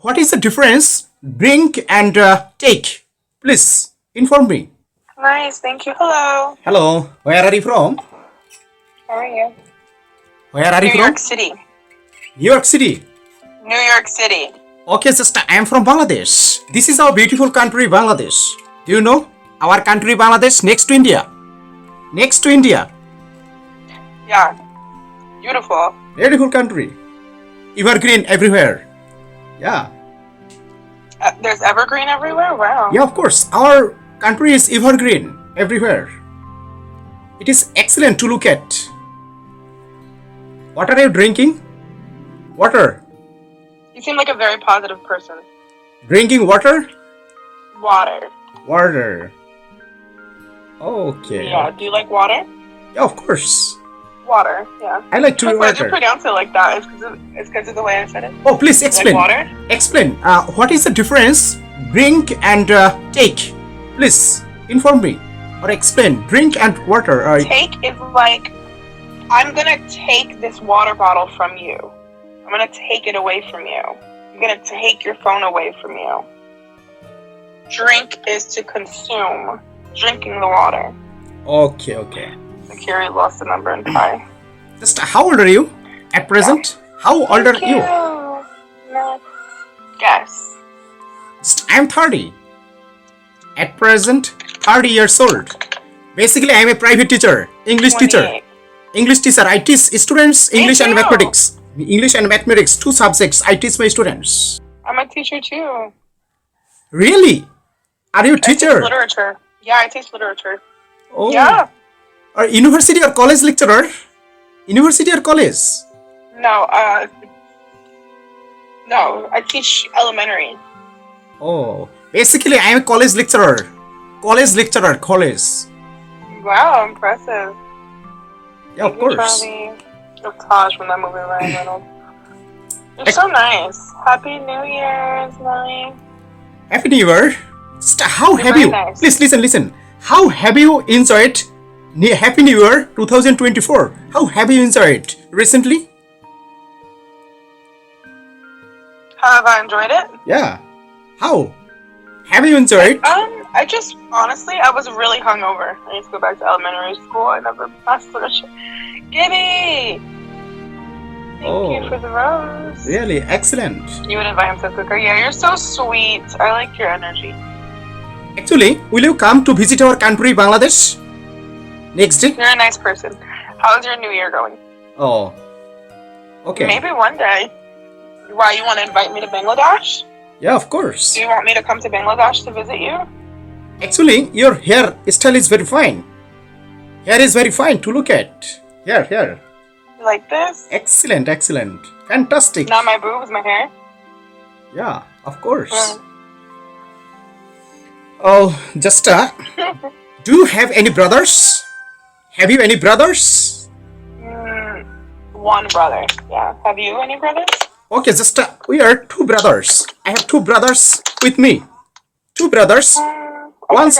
what is the difference bring and take? Please inform me. Nice, thank you. Hello. Hello, where are you from? How are you? Where are you New from? York City. New York City. New York City. Okay, sister, I am from Bangladesh. This is our beautiful country, Bangladesh. Do you know our country, Bangladesh, next to India? Next to India. Yeah. Beautiful. Beautiful country. Evergreen everywhere. Yeah. There's evergreen everywhere? Wow. Yeah, of course. Our country is evergreen everywhere. It is excellent to look at. What are you drinking? Water. You seem like a very positive person. Drinking water? Water. Water. Okay. Yeah. Do you like water? Yeah, of course. Water. Yeah. I like to Why did you water. pronounce it like that? It's because of the way I said it. Oh, please You explain. like water? Explain. What is the difference drink and take? Please inform me or explain. Drink and water. Take is like, I'm gonna take this water bottle from you. I'm gonna take it away from you. I'm gonna take your phone away from you. Drink is to consume. Drinking the water. Okay, okay. Security lost the number in Thai. Just how old are you at present? How old are you? Next. Guess. I'm 30. At present, 30 years old. Basically, I'm a private teacher, English teacher. 28. English teacher. I teach students English and too. mathematics. English and mathematics, two subjects. I teach my students. I'm a teacher too. Really? Are you a I teach teacher? literature. Yeah, I teach literature. Oh. Yeah. Or university or college lecturer? University or college? No, I teach elementary. Oh, basically I'm a college lecturer. College lecturer, college. Wow, impressive. Yeah, of course. Charlie. Of Taj from that movie, Ryan Reynolds. You're so nice. Happy New Year, Molly. Happy New Year. How You're have very you? nice. Please listen. How have you enjoyed Happy New Year 2024? How have you enjoyed recently? How have I enjoyed it? Yeah. How have you enjoyed? I just honestly, I was really hungover. I need to go back to elementary school. I never passed through shit. Gibby! Thank you for the rose. Really excellent. You would invite him to cooker? Yeah, you're so sweet. I like your energy. Actually, will you come to visit our country, Bangladesh? Next day? You're a nice person. How's your new year going? Oh. Okay. Maybe one day. Why, you want to invite me to Bangladesh? Yeah, of course. Do you want me to come to Bangladesh to visit you? Actually, your hair style is very fine. Hair is very fine to look at. Here. You like this? Excellent. Fantastic. Not my boobs, my hair. Yeah, of course. Yeah. Oh, just do you have any brothers? Have you any brothers? One brother. Yeah. Have you any brothers? Okay, just we are two brothers. I have two brothers with me. Two brothers. Okay. One.